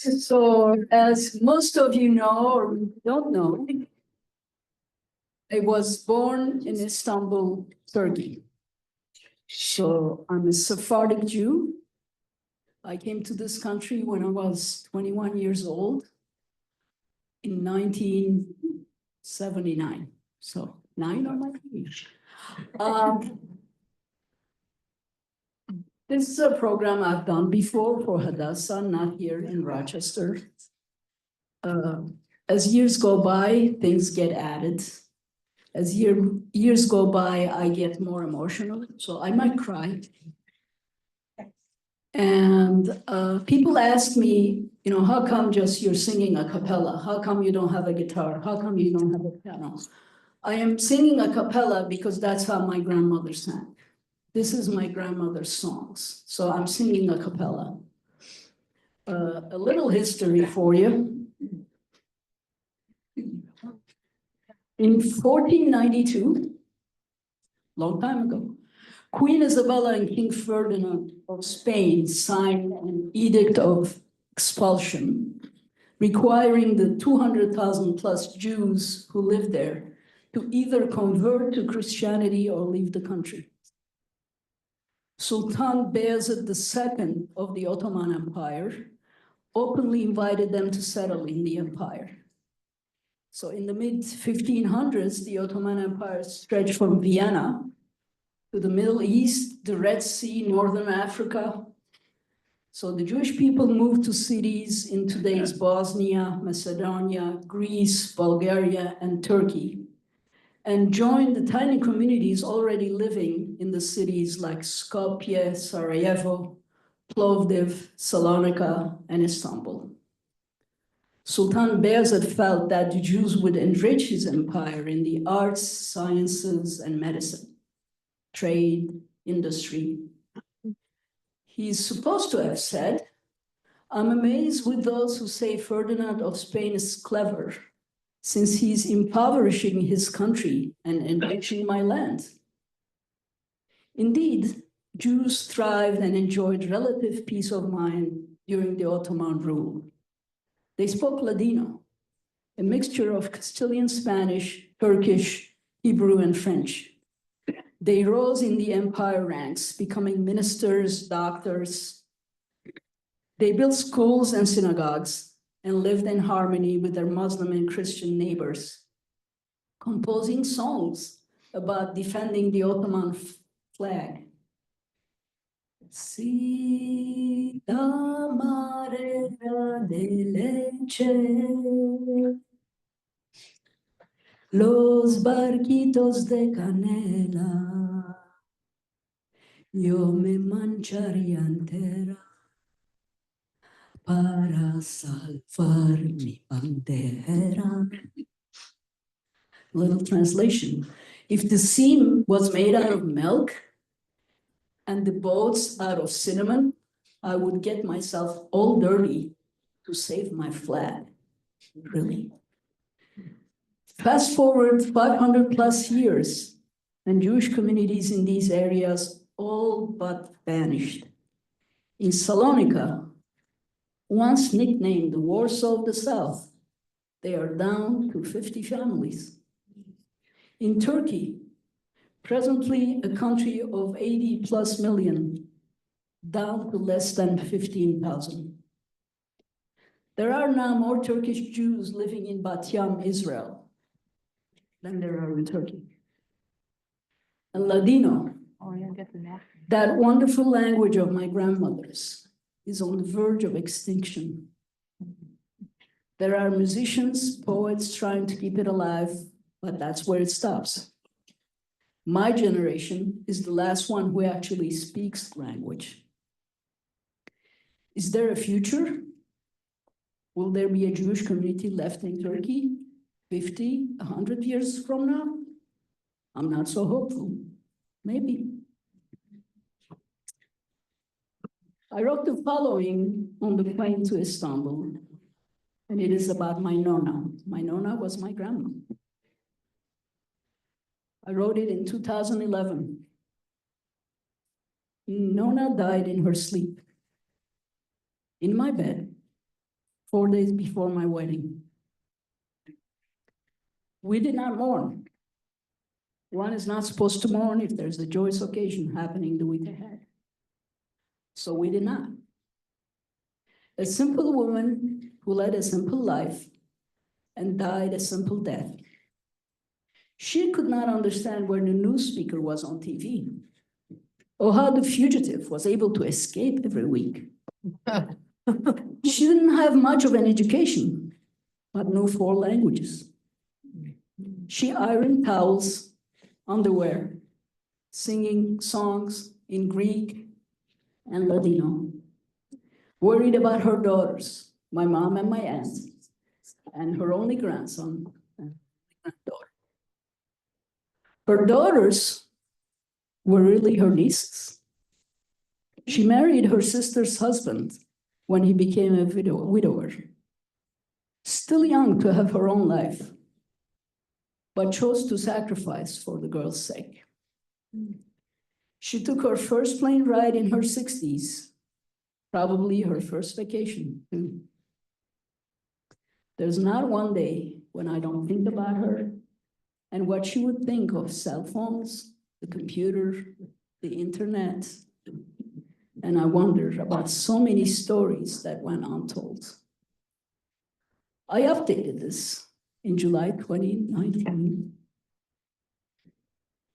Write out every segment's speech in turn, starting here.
So, as most of you know or don't know, I was born in Istanbul, Turkey. So I'm a Sephardic Jew. I came to this country when I was 21 years old in 1979. So 9 on my age. This is a program I've done before for Hadassah, not here in Rochester. As years go by, things get added. As years go by, I get more emotional, so I might cry. And people ask me, how come just you're singing a cappella? How come you don't have a guitar? How come you don't have a piano? I am singing a cappella because that's how my grandmother sang. This is my grandmother's songs, so I'm singing a cappella. A little history for you. In 1492, long time ago, Queen Isabella and King Ferdinand of Spain signed an edict of expulsion, requiring the 200,000 plus Jews who lived there to either convert to Christianity or leave the country. Sultan Bayezid II of the Ottoman Empire openly invited them to settle in the empire. So in the mid-1500s, the Ottoman Empire stretched from Vienna to the Middle East, the Red Sea, Northern Africa. So the Jewish people moved to cities in today's Bosnia, Macedonia, Greece, Bulgaria, and Turkey, and joined the tiny communities already living in the cities like Skopje, Sarajevo, Plovdiv, Salonika, and Istanbul. Sultan Bayezid felt that the Jews would enrich his empire in the arts, sciences, and medicine, trade, industry. He's supposed to have said, "I'm amazed with those who say Ferdinand of Spain is clever, since he's impoverishing his country and enriching my land." Indeed, Jews thrived and enjoyed relative peace of mind during the Ottoman rule. They spoke Ladino, a mixture of Castilian Spanish, Turkish, Hebrew, and French. They rose in the empire ranks, becoming ministers, doctors. They built schools and synagogues and lived in harmony with their Muslim and Christian neighbors, composing songs about defending the Ottoman flag. Si la marea de leche, los barquitos de canela, yo me mancharía entera para salvar mi bandera. Little translation. If the sea was made out of milk and the boats out of cinnamon, I would get myself all dirty to save my flag. Really. Fast forward 500 plus years, and Jewish communities in these areas all but vanished. In Salonika, once nicknamed the Warsaw of the South, they are down to 50 families. In Turkey, presently a country of 80 plus million, down to less than 15,000. There are now more Turkish Jews living in Bat Yam, Israel, than there are in Turkey. And Ladino, that wonderful language of my grandmother's, is on the verge of extinction. There are musicians, poets trying to keep it alive, but that's where it stops. My generation is the last one who actually speaks the language. Is there a future? Will there be a Jewish community left in Turkey 50, 100 years from now? I'm not so hopeful. Maybe. I wrote the following on the plane to Istanbul, and it is about my Nona. My Nona was my grandma. I wrote it in 2011. Nona died in her sleep, in my bed, 4 days before my wedding. We did not mourn. One is not supposed to mourn if there's a joyous occasion happening the week ahead. So we did not. A simple woman who led a simple life and died a simple death. She could not understand where the news speaker was on TV, or how the fugitive was able to escape every week. She didn't have much of an education, but knew 4 languages. She ironed towels, underwear, singing songs in Greek and Ladino, worried about her daughters, my mom and my aunt, and her only grandson and granddaughter. Her daughters were really her nieces. She married her sister's husband when he became a widower, still young to have her own life, but chose to sacrifice for the girl's sake. She took her first plane ride in her 60s, probably her first vacation too. There's not one day when I don't think about her and what she would think of cell phones, the computer, the internet. And I wonder about so many stories that went untold. I updated this in July 2019.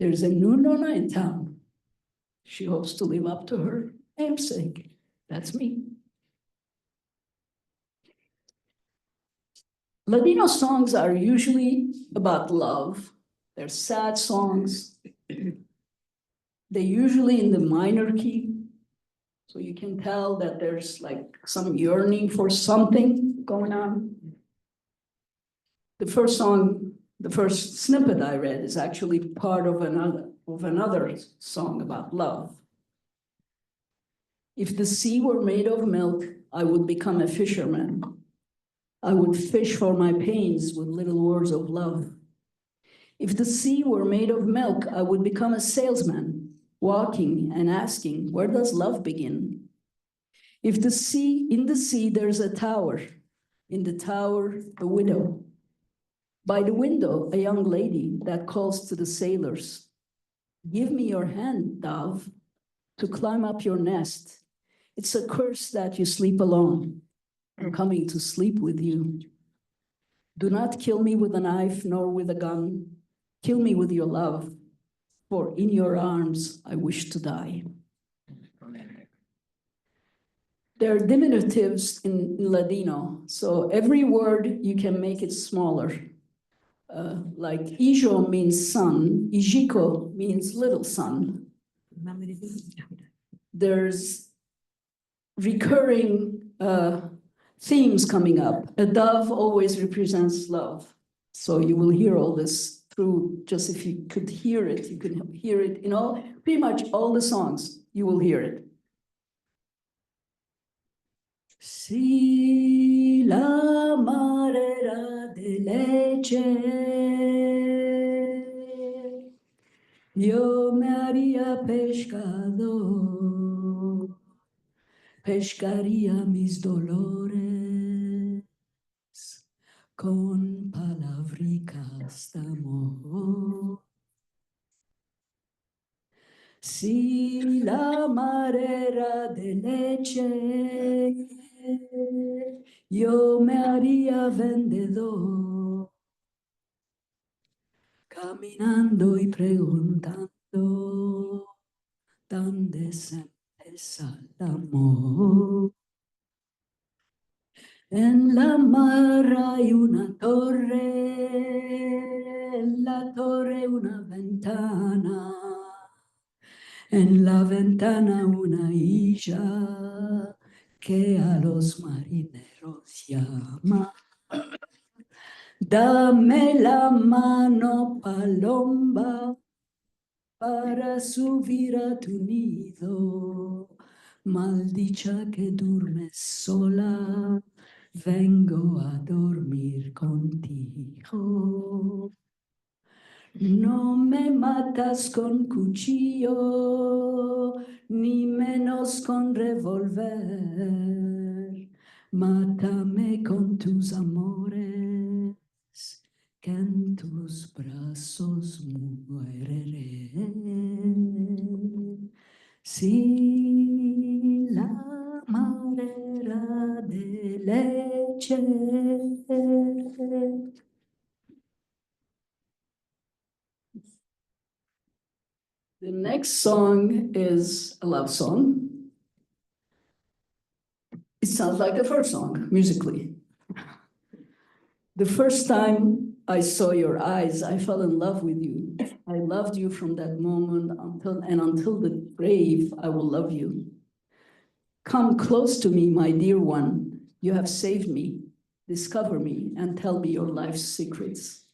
There's a new Nona in town. She hopes to live up to her namesake. That's me. Ladino songs are usually about love. They're sad songs. They're usually in the minor key. So you can tell that there's like some yearning for something going on. The first song, the first snippet I read is actually part of another song about love. If the sea were made of milk, I would become a fisherman. I would fish for my pains with little words of love. If the sea were made of milk, I would become a salesman, walking and asking, where does love begin? If in the sea, there's a tower. In the tower, a widow. By the window, a young lady that calls to the sailors, give me your hand, dove, to climb up your nest. It's a curse that you sleep alone. I'm coming to sleep with you. Do not kill me with a knife nor with a gun. Kill me with your love, for in your arms I wish to die. There are diminutives in Ladino, so every word you can make it smaller. Like Ijo means son, Ijiko means little son. There's recurring themes coming up. A dove always represents love. So you will hear all this through, just if you could hear it, you could hear it in pretty much all the songs, you will hear it. Si la mar era de leche, yo me haría pescador, pescaría mis dolores con palabricas de amor. Si la mar era de leche, yo me haría vendedor, caminando y preguntando, ¿dónde se empieza el amor? En la mar hay una torre, en la torre una ventana, en la ventana una isla que a los marineros llama. Dame la mano, paloma, para subir a tu nido. Maldicha que duermes sola, vengo a dormir contigo. No me matas con cuchillo, ni menos con revólver. Mátame con tus amores, que en tus brazos muereré. Si la madera de leche. The next song is a love song. It sounds like the first song, musically. The first time I saw your eyes, I fell in love with you. I loved you from that moment until the grave, I will love you. Come close to me, my dear one. You have saved me. Discover me and tell me your life's secrets.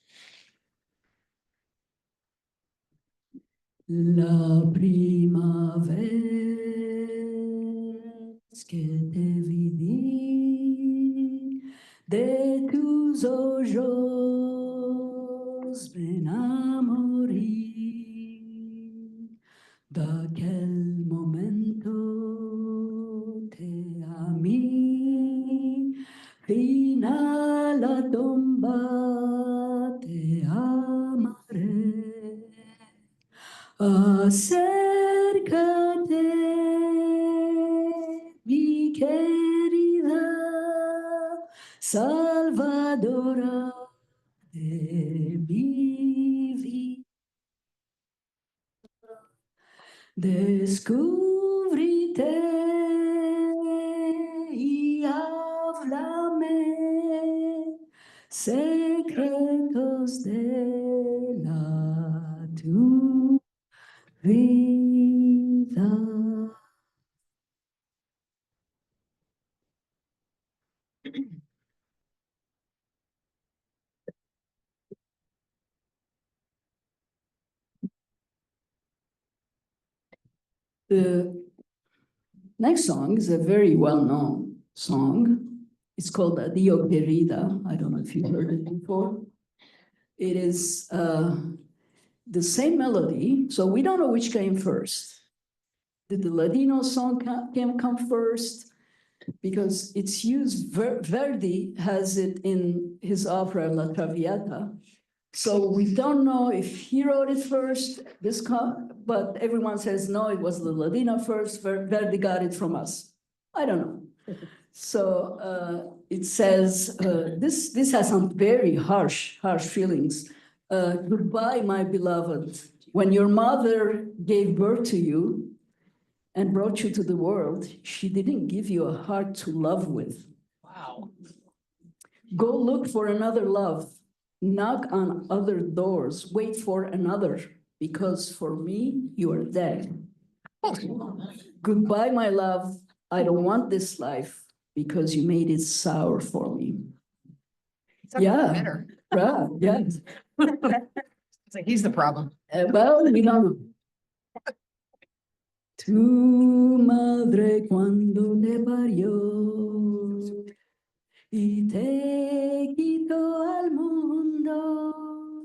La prima vez que te vi de tus ojos me enamoré. D'aquel momento te amé, fin a la tumba te amaré. Acércate, mi querida Salvadora de mi vida. Descúbrete y háblame secretos de la tu vida. The next song is a very well-known song. It's called Adio Querida. I don't know if you've heard it before. It is the same melody, so we don't know which came first. Did the Ladino song come first? Because it's used, Verdi has it in his opera La Traviata. So we don't know if he wrote it first, but everyone says, no, it was the Ladino first, Verdi got it from us. I don't know. So it says, this has some very harsh feelings. Goodbye, my beloved. When your mother gave birth to you and brought you to the world, she didn't give you a heart to love with. Wow. Go look for another love. Knock on other doors. Wait for another, because for me, you are dead. Goodbye, my love. I don't want this life because you made it sour for me. Yeah. Bitter. Right, yeah. It's like he's the problem. Well, we don't know. Tu madre cuando te parió y te quitó al mundo,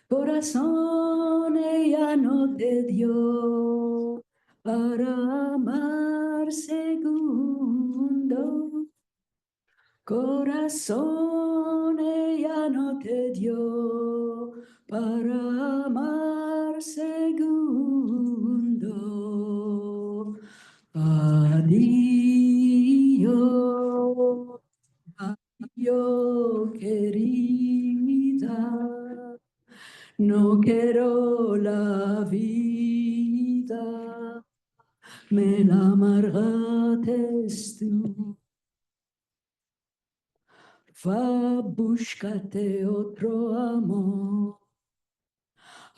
corazón ella no te dio para amar segundo. Corazón ella no te dio para amar segundo. Adiós, adiós, querida. No quiero la vida, me la amargaste tú. Va, búscate otro amor,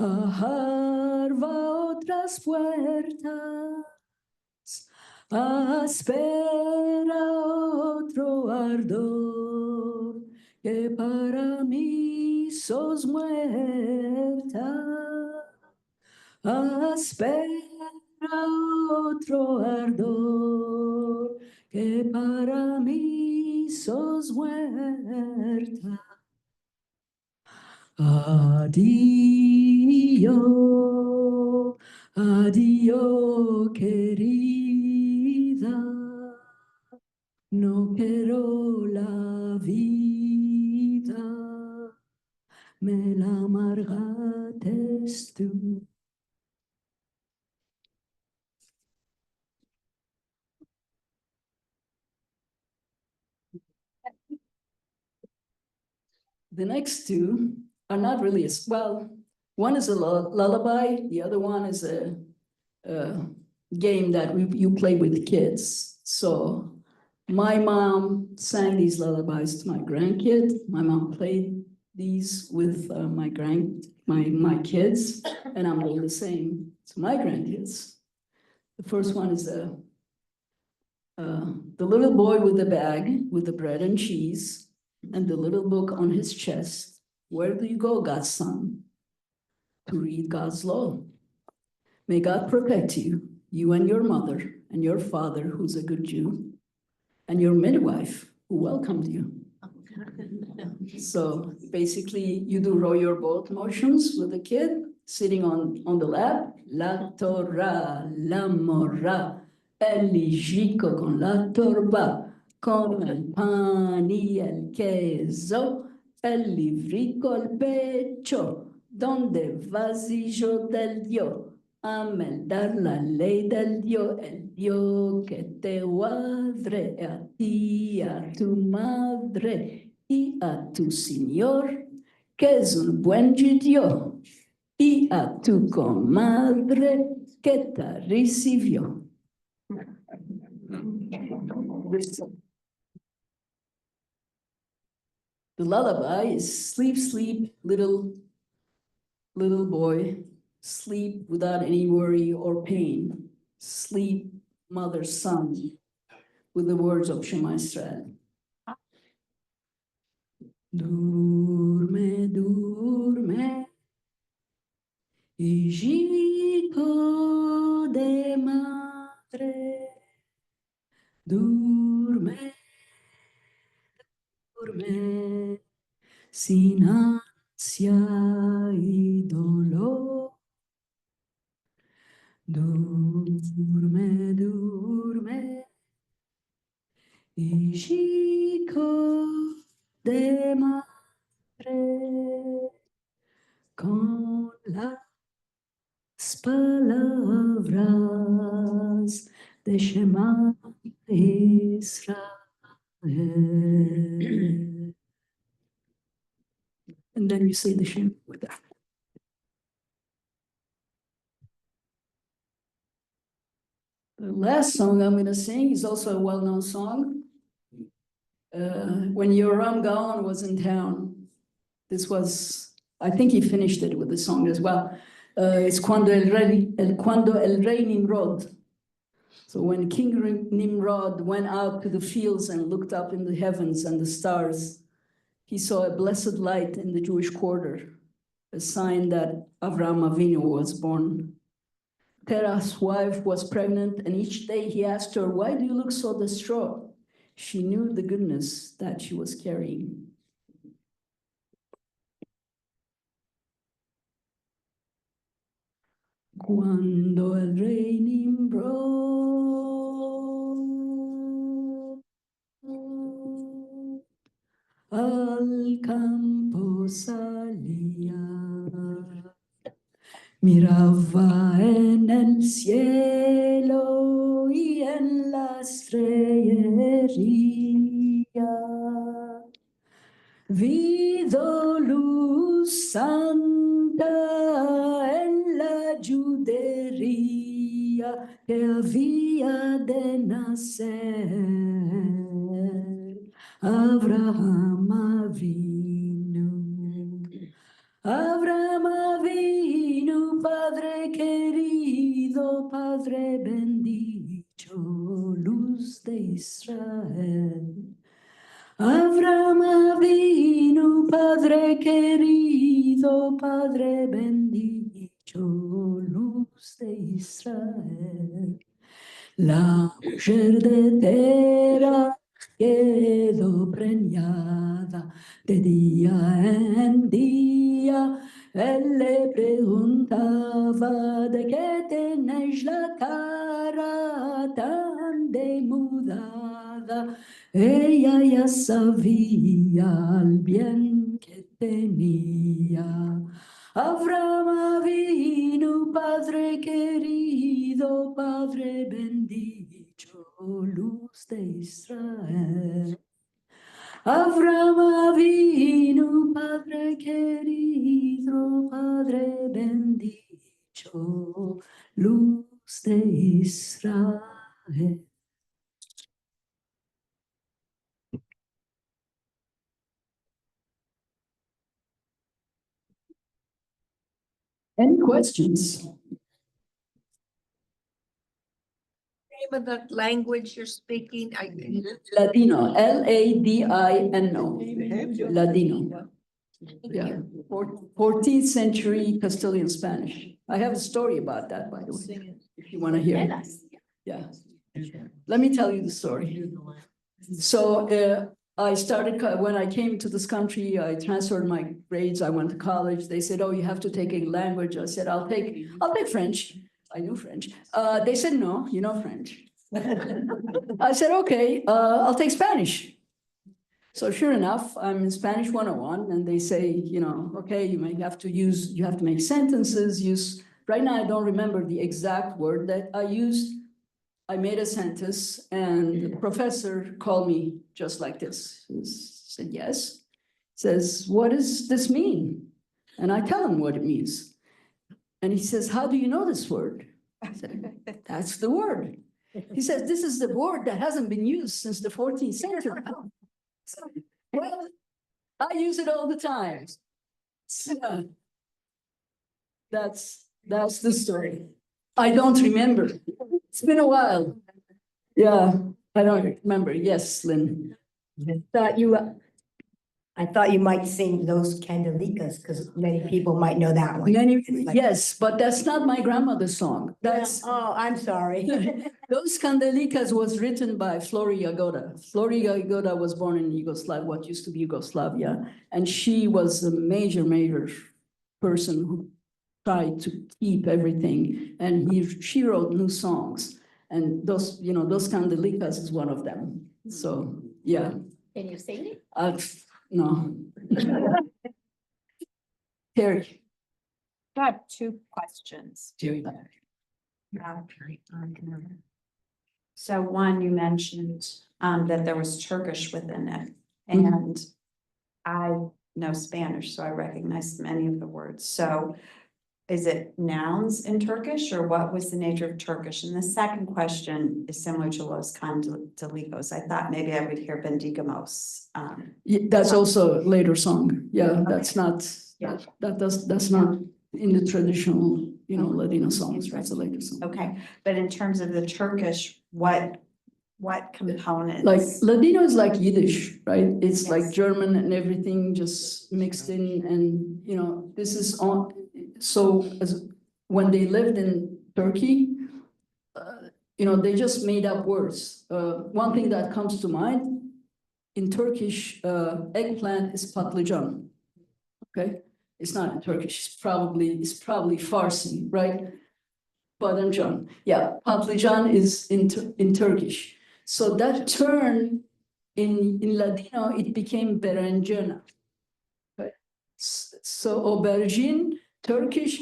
va otras puertas, espera otro ardor, que para mí sos muerta. Espera otro ardor, que para mí sos muerta. Adiós, adiós, querida. No quiero la vida, me la amargates tú. The next two are not really as well. One is a lullaby. The other one is a game that you play with kids. So my mom sang these lullabies to my grandkid. My mom played these with my kids, and I'm doing the same to my grandkids. The first one is the little boy with the bag with the bread and cheese and the little book on his chest. Where do you go, God's son? To read God's law. May God protect you, you and your mother and your father, who's a good Jew, and your midwife, who welcomed you. So basically, you do row your boat motions with the kid sitting on the lap. La Torah, la morra, eligico con la torba, con el pan y el queso, el librico al pecho, donde vasillo del Dios. Dar la ley del Dios, el Dios que te guardre a ti, a tu madre y a tu Señor, que es un buen judío, y a tu comadre que te recibió. The lullaby is sleep, sleep, little boy, sleep without any worry or pain. Sleep, mother, son, with the words of Shema Israel. Durme, durme, hijito de madre. Durme, durme, sin ansia y dolor. Durme, durme, hijito de madre, con las palabras de Shema Israel. And then you say the Shema with that. The last song I'm going to sing is also a well-known song. When Yoram Gaon was in town, this was, I think he finished it with the song as well. It's Cuando el Rey Nimrod. So when King Nimrod went out to the fields and looked up in the heavens and the stars, he saw a blessed light in the Jewish quarter, a sign that Avraham Avinu was born. Terah's wife was pregnant, and each day he asked her, "Why do you look so distraught?" She knew the goodness that she was carrying. Cuando el rey Nimrod al campo salía, miraba en el cielo y en la estrellería. Vido luz santa en la judería que había de nacer. Abraham Avinu, Abraham Avinu, Padre querido, Padre bendito, luz de Israel. Abraham Avinu, Padre querido, Padre bendito, luz de Israel. La mujer de Terah quedó preñada de día en día. Él le preguntaba: ¿de qué tenés la cara tan demudada? ella ya sabía el bien que tenía. Abraham vino, Padre querido, Padre bendito, luz de Israel. Abraham vino, Padre querido, Padre bendito, luz de Israel. Any questions? Name of the language you're speaking? Ladino, Ladino, Ladino. Yeah, 14th century Castilian Spanish. I have a story about that, by the way, if you want to hear it. Yeah. Let me tell you the story. So I started, when I came to this country, I transferred my grades. I went to college. They said, oh, you have to take a language. I said, I'll take French. I knew French. They said, no, you know French. I said, okay, I'll take Spanish. So sure enough, I'm in Spanish 101, and they say, you know, okay, you have to make sentences, right now I don't remember the exact word that I used. I made a sentence, and the professor called me just like this. He said, yes. Says, what does this mean? And I tell him what it means. And he says, how do you know this word? I said, that's the word. He says, this is the word that hasn't been used since the 14th century. Well, I use it all the time. So, that's the story. I don't remember. It's been a while. Yeah, I don't remember. Yes, Lynn. I thought you might sing those Kantikas because many people might know that one. Yes, but that's not my grandmother's song. That's Oh, I'm sorry. those Kantikas was written by Flori Jagoda. Flori Jagoda was born in Yugoslavia, what used to be Yugoslavia, and she was a major person who tried to keep everything. And she wrote new songs, and those Kantikas is one of them. So yeah. Can you sing it? No. Terry. I have two questions. So one, you mentioned that there was Turkish within it, Mhm. and I know Spanish, so I recognize many of the words. So is it nouns in Turkish, or what was the nature of Turkish? And the second question is similar to Los Kantikas. I thought maybe I would hear Bendigamos. That's also a later song. Yeah, that's Okay. not, Yeah. that's not in the traditional, Ladino songs, right? It's a later song. Okay, but in terms of the Turkish, what components? Like Ladino is like Yiddish, right? It's like Yes. German and everything just mixed in, and this is on. So when they lived in Turkey, they just made up words. One thing that comes to mind in Turkish, eggplant is patlıcan. Okay, it's not in Turkish. It's probably Farsi, right? Patlıcan. Yeah, patlıcan is in Turkish. So that turn in Ladino, it became berenjena. Right? So aubergine, Turkish,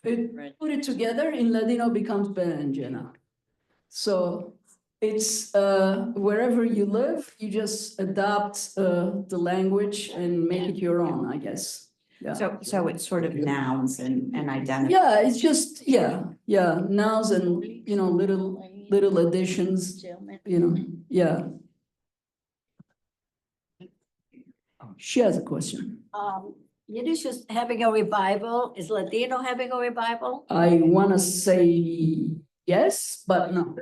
put it together in Ladino becomes berenjena. So it's wherever you live, you just adopt the language and make it your own, I guess. Yeah. So it's sort of nouns and identity. Yeah, it's just, yeah, nouns and, little additions, yeah. She has a question. Yiddish is having a revival. Is Ladino having a revival? I want to say yes, but no.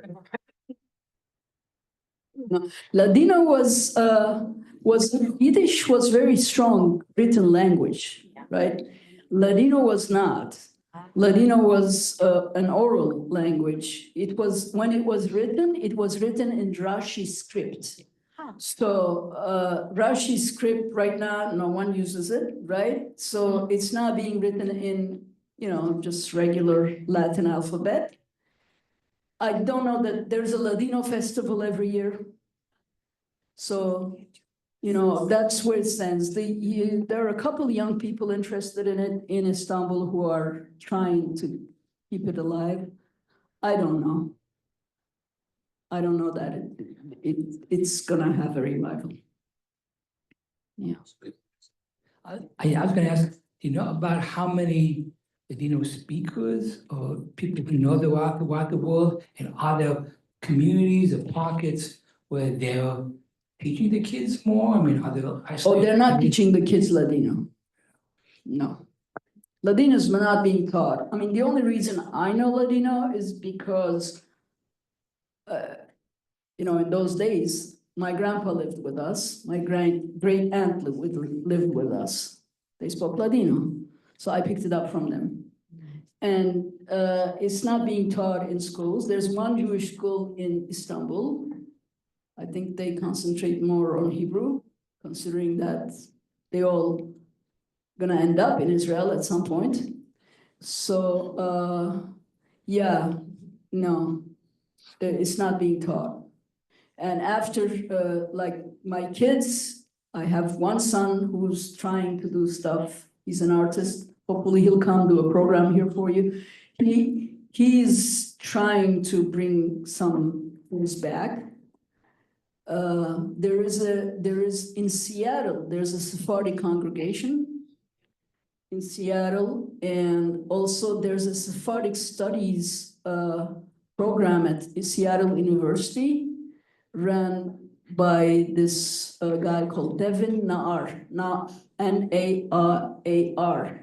No. Ladino was Yiddish was very strong written language, right? Ladino was not. Ladino was an oral language. It was, when it was written in Rashi script. So Rashi script right now, no one uses it, right? So it's now being written in, just regular Latin alphabet. I don't know that there's a Ladino festival every year. So, you know, that's where it stands. There are a couple young people interested in it in Istanbul who are trying to keep it alive. I don't know. I don't know that it's gonna have a revival. Yeah. I was gonna ask, do you know about how many Ladino speakers or people who know throughout the world? And are there communities or pockets where they're teaching the kids more? I mean, are there? Oh, they're not teaching the kids Ladino. No. Ladino's not being taught. I mean, the only reason I know Ladino is because, you know, in those days, my grandpa lived with us. My great aunt lived with us. They spoke Ladino. So I picked it up from them. And it's not being taught in schools. There's one Jewish school in Istanbul. I think they concentrate more on Hebrew, considering that they all gonna end up in Israel at some point. So yeah, no, it's not being taught. And after like my kids, I have one son who's trying to do stuff. He's an artist. Hopefully he'll come do a program here for you. He's trying to bring some things back. There is in Seattle, there's a Sephardic congregation in Seattle, and also there's a Sephardic studies program at Seattle University run by this guy called Devin Naar, N-A-R.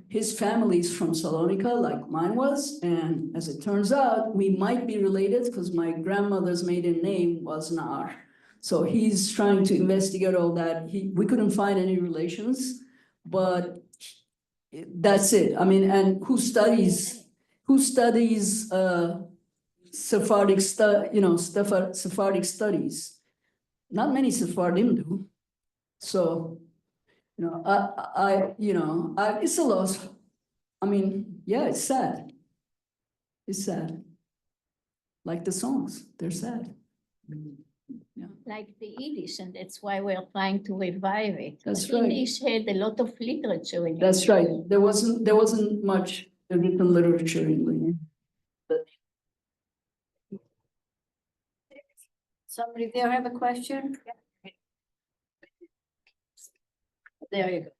His family is from Salonika, like mine was, and as it turns out, we might be related because my grandmother's maiden name was Naar. So he's trying to investigate all that. We couldn't find any relations, but that's it. I mean, and who studies Sephardic Sephardic studies? Not many Sephardim do. So, you know, it's a loss. I mean, yeah, it's sad. It's sad. Like the songs, they're sad. Yeah. Like the Yiddish, and that's why we're trying to revive it. That's right. Yiddish had a lot of literature in it. That's right. There wasn't much written literature in Lebanon. Somebody there have a question? There you go.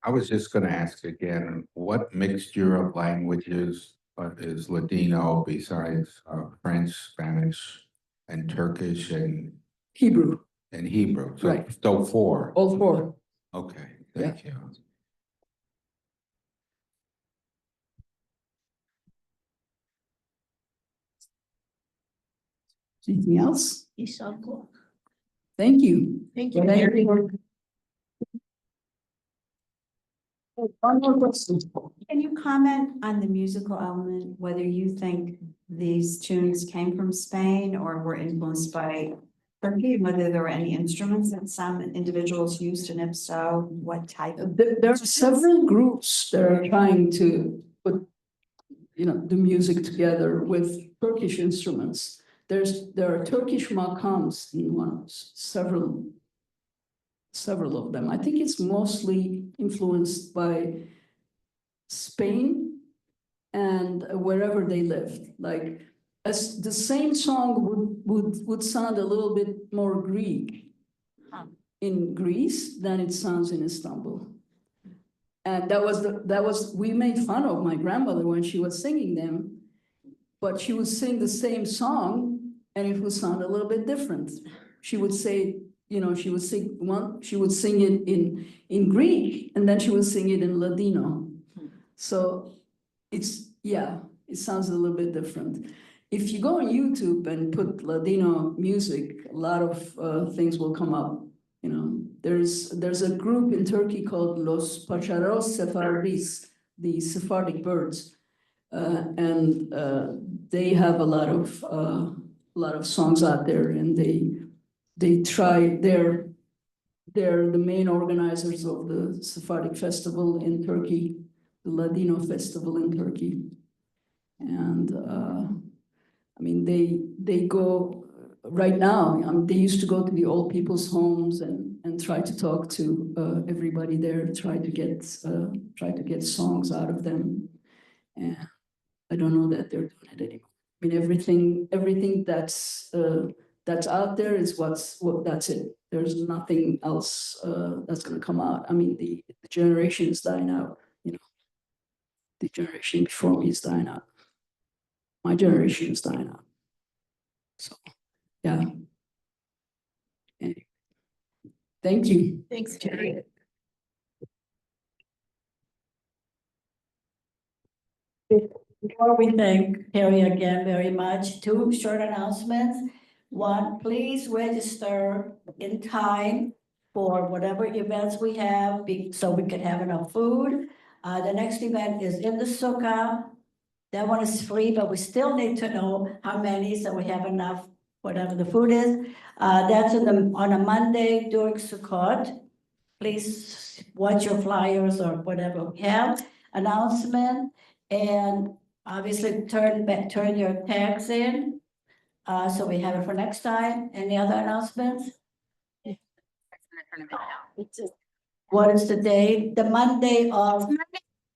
I was just gonna ask again, what mixture of languages is Ladino besides French, Spanish, and Turkish and Hebrew, Hebrew? So Right. still four. all four. Okay, thank you. Anything else? יישר כוח. Thank you. Thank you. One more question. Can you comment on the musical element, whether you think these tunes came from Spain or were influenced by Turkey, and whether there were any instruments that some individuals used, and if so, what type of? There are several groups that are trying to put, the music together with Turkish instruments. There are Turkish makams in several of them. I think it's mostly influenced by Spain and wherever they lived. Like, as the same song would sound a little bit more Greek in Greece than it sounds in Istanbul. And we made fun of my grandmother when she was singing them, but she would sing the same song and it would sound a little bit different. She would say, she would sing it in Greek, and then she would sing it in Ladino. So it sounds a little bit different. If you go on YouTube and put Ladino music, a lot of things will come up. There's a group in Turkey called Los Pacharos Sefardis, the Sephardic birds, and they have a lot of songs out there, and they try. They're the main organizers of the Sephardic festival in Turkey, the Ladino festival in Turkey, and I mean, they go, right now, they used to go to the old people's homes and try to talk to everybody there, try to get songs out of them. And I don't know that they're doing it anymore. I mean, everything that's out there is that's it. There's nothing else that's gonna come out. I mean, the generation is dying out, you know. The generation before me is dying out. My generation is dying out. So, yeah. Anyway. Thank you. Thanks, Jerry. Before we thank Terry again very much, two short announcements. One, please register in time for whatever events we have, so we can have enough food. The next event is in the sukkah. That one is free, but we still need to know how many, so we have enough, whatever the food is. That's on a Monday during Sukkot. Please watch your flyers or whatever we have. Announcement, and obviously turn your tags in. So we have it for next time. Any other announcements? What is the date? The Monday of,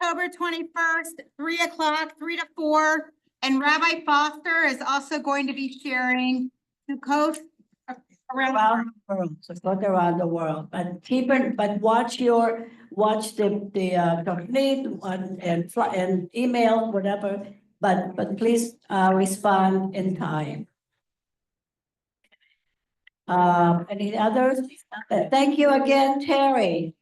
October 21st, 3:00, 3 to 4. And Rabbi Foster is also going to be sharing the coast around. around the world, so go around the world, but watch the complete and email, whatever, but please respond in time. Any others? Thank you again, Terry.